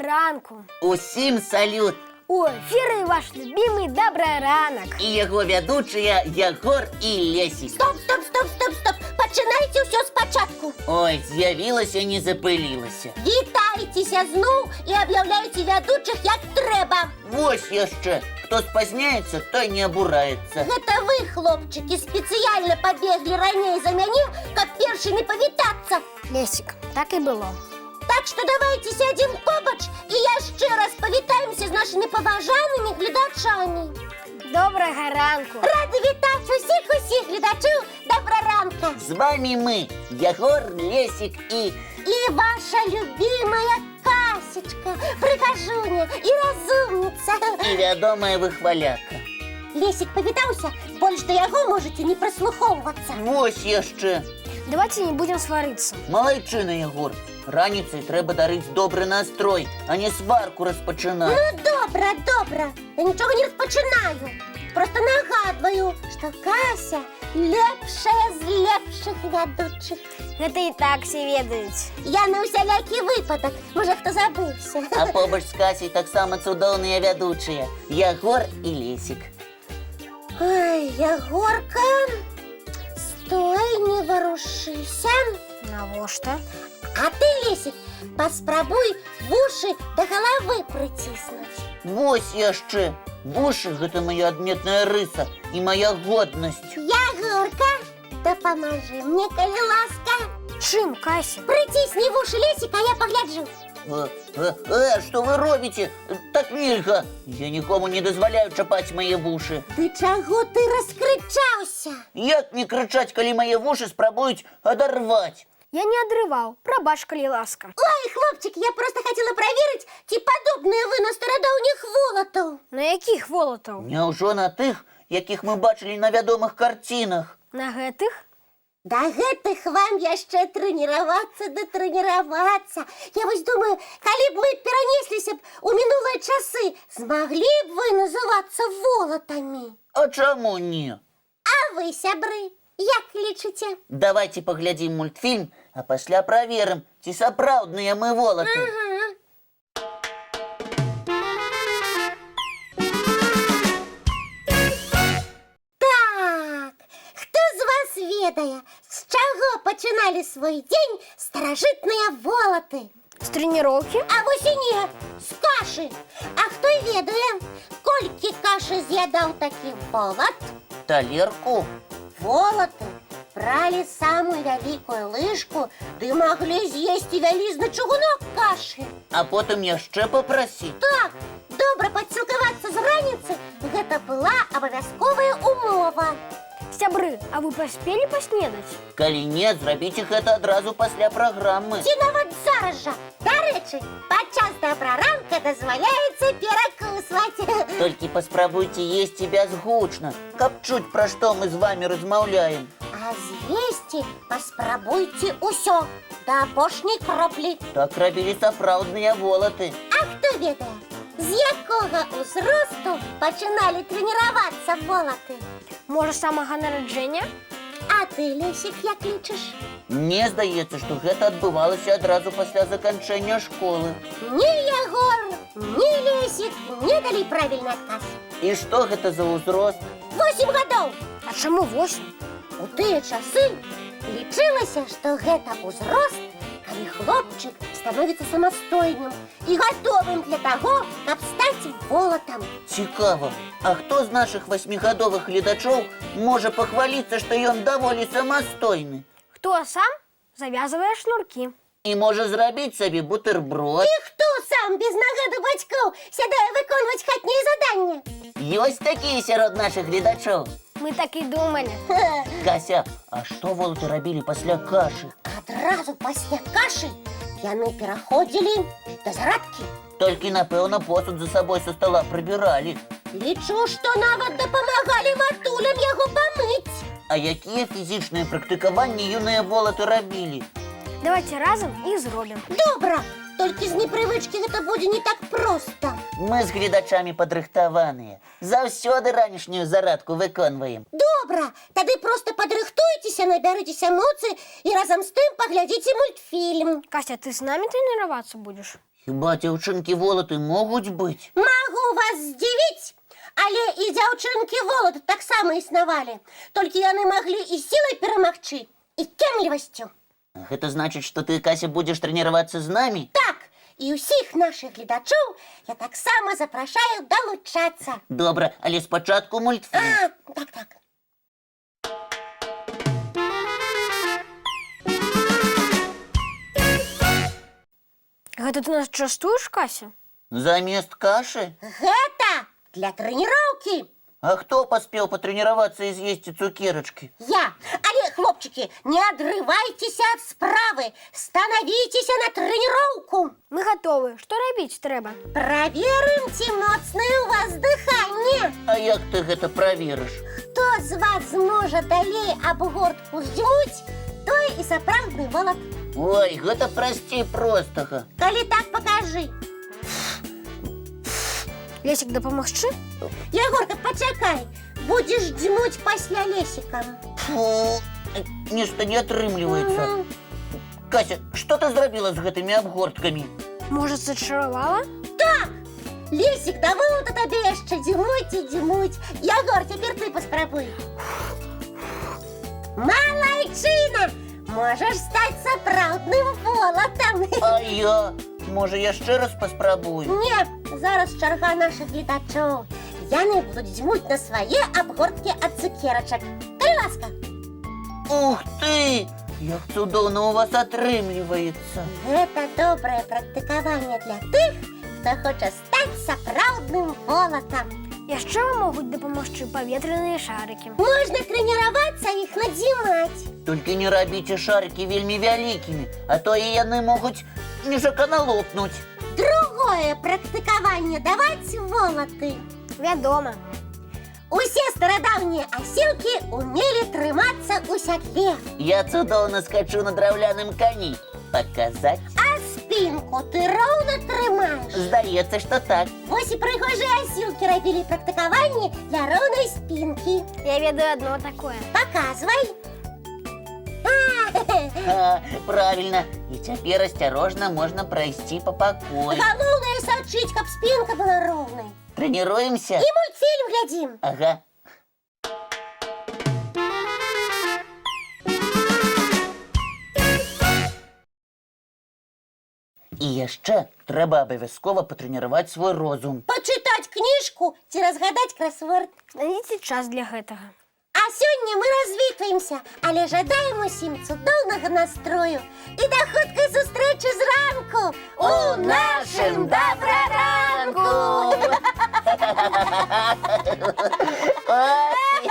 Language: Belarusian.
ранку. Усім салют! У эфіры ваш любимый добрый ранок. І його ведучыя Ягор і Лесік. Стоп! Пачынайце ўсё спачатку. Ой, з'явілася, не запылілася. Вітайцеся зноў і аб'яўляйце вядучых як трэба. Вось яшчэ. Хто спазняецца, той не абураецца. Гэта вы, хлопчыкі, спецыяльна пабеглі раней за мяне, каб першымі павітацца. Лесик, так и было. Так што давайте сядзем побач і яшчэ раз павітаемся з нашымі паважанымі гледачамі. Доброго ранку. Рады вітаць усіх гледачоў. Добра ранка. З вами мы, Ягор, Лесік і... І ваша любимая Касечка, прыгажуня і разумніца. І вядомая выхваляка. Лесік павітаўся, больш да яго можаце не прыслухоўвацца. Вось яшчэ. Давайте не будем свариться. Малайчына, Ягор. Раніцай трэба дарыць добры настрой, а не сварку распачынаць. Ну, добра. Я нічога не распачынаю. Просто нагадваю, што Кася лепшая з лепшых вядучых. Это и так все ведаюць. Я на усялякі выпадак, можа, хто забыўся. А побач з Касей таксама цудоўныя вядучыя Ягор і Лесік. Ой, Ягорка, стой, не варушыся. Навошта? А ты, Лесік, паспрабуй вушы да галавы прыціснуць. Вось яшчэ. Вушы – гэта моя адметная рыса і моя годнасць. Ягорка, дапамажы мне, калі ласка. Чым, Кася? Прыцісні вушы, Лесік, а я пагляджу. Што вы робіце? Так нельга. Я нікому не дазваляю чапаць мае вушы. Ты чаго ты раскрычаўся? Як не крычаць, калі мае вушы спрабуюць адарваць? Я не адрываў, прабач, калі ласка. Ой, хлопчик, я просто хацела праверыць, ці падобныя вы на старадаўніх волатаў. На якіх волатаў? Няўжо на тых, якіх мы бачылі на вядомых карцінах? На гэтых? Да гэтых вам яшчэ трэніравацца. Я вось думаю, калі б мы перанесліся б у мінулыя часы, змаглі б вы называцца волатамі? А чаму не? А вы, сябры, як лічыце? Давайте паглядзім мультфільм, а пасля праверым, ці сапраўдныя мы волаты. Так, хто з вас ведае, з чаго пачыналі свой дзень старажытныя волаты? З трэніроўкі? А вось і не, з кашы. А хто ведае, колькі кашы з'ядаў такі волат? Талерку? Волаты бралі самую вялікую лыжку ды маглі з'есці вялізны чугунок кашы. А потым яшчэ папрасіць? Так, добра падсілкавацца з раніцы – гэта была абавязковая умова. Сябры, а вы паспелі паснедаць? Калі не, зрабіце гэта адразу пасля праграмы. Ці нават зараз жа. Дарэчы, падчас добраранка дазваляецца перакусваць. Толькі паспрабуйце есці бязгучна, каб чуць, пра што мы з вамі размаўляем. А з'есці паспрабуйце ўсё, да апошняй кроплі. Так рабілі сапраўдныя волаты. А хто ведае, з якога ўзросту пачыналі трэніравацца волаты? Можа, з самага нараджэння? А ты, Лесік, як лічыш? Мне здаецца, што гэта адбывалася адразу пасля заканчэння школы. Ні Ягор, ні Лесік не далі правільны адказ. І што гэта за ўзрост? 8 гадоў. А чаму 8? У тыя часы лічылася, што гэта ўзрост, калі хлопчык становіцца самастойным і гатовым для таго, каб стаць волатам. Цікава, а хто з нашых 8гадовых гледачоў можа пахваліцца, што ён даволі самастойны? Хто сам завязывае шнуркі? І можа зрабіць сабе бутэрброд? І хто сам без нагаду бацькоў сядае выконваць хатнія заданні? Ёсць такія сярод нашых гледачоў. Мы так і думалі. Кася, а што волаты рабілі пасля кашы? Адразу пасля кашы яны пераходзілі да зарадкі. Толькі, напэўна, посуд за сабой са стола прыбіралі. Лічу, што нават дапамагалі матулям яго памыць. А якія фізічныя практыкаванні юныя волаты рабілі? Давайте разам іх зробім. Добра, толькі з непрывычкі гэта будзе не так проста. Мы з гледачамі падрыхтаваныя. Заўсёды ранішнюю зарадку выконваем. Добра, тады проста падрыхтуйцеся, набярыцеся моцы і разам з тым паглядзіце мультфільм. Кася, ты з намі трэніравацца будзеш? Хіба дзяўчынкі волаты могуць быць? Магу вас здзівіць, але і дзяўчынкі волаты таксама існавалі. Толькі яны маглі і сілай перамагчы, і кемлівасцю. Гэта значыць, што ты, Кася, будзеш трэніравацца з намі? Так, і ўсіх нашых гледачоў я таксама запрашаю далучацца. Добра, але спачатку мультфільм. Так. Гэта ты нас частуеш, Кася? Замест кашы? Гэта для трэніроўкі. А хто паспеў патрэніравацца і з'есці цукерачкі? Я. Але, хлопчыкі, не адрывайцеся ад справы. Станавіцеся на трэніроўку. Мы гатовы. Што рабіць трэба? Праверым, ці моцнае ў вас дыханне. А як ты гэта праверыш? Хто з вас зможа далей абгортку здзьмуць, той і сапраўдны волат. Ой, гэта прасцей простага. Калі так, пакажы. Лесік, дапамагчы? Ягорка, пачакай. Будзеш дзьмуць пасля Лесіка. Фу, нешта не атрымліваецца. Кася, што ты зрабіла з гэтымі абгорткамі? Можа, зачаравала? Так! Лесік, да волата табе яшчэ дзьмуць і дзьмуць. Ягор, цяпер ты паспрабуй. Малайчына! Можаш стаць сапраўдным волатам. А я? Можа, яшчэ раз паспрабую? Не, зараз чарга нашых гледачоў. Яны будуць дзьмуць на свае абгорткі ад цукерачак. Калі ласка. Ух ты! Як цудоўна у вас атрымліваецца. Гэта добрае практыкаванне для тых, хто хоча стаць сапраўдным волатам. Яшчэ вам могуць дапамагчы паветраныя шарыкі. Можна трэніравацца іх надзімаць. Толькі не рабіце шарыкі вельмі вялікімі, а то і яны могуць нежакана лопнуць. Другое практыкаванне даваць волаты. Вядома. Усе старадаўнія асілкі умелі трымацца ў сядле. Я цудоўна скачу на драўляным кані. Паказаць? А спінку ты роўна трымаеш. Здаецца, што так. Вось і прыгожыя асілкі рабілі практыкаванні для роўнай спінкі. Я ведаю адно такое. Паказвай. Правільна. І цяпер асцярожна можна прайсці па пакоі. Галоўнае сачыць, каб спінка была роўнай. Трэніруемся? І мультфільм глядзім. Ага. І яшчэ трэба абавязкова патрэніраваць свой розум. Пачытаць кніжку ці разгадаць красворд. Знайдзіце час для гэтага. А сёння мы развітваемся, але жадаем усім цудоўнага настрою і да хуткай сустрэчы зранку у нашым добраранку! Ой!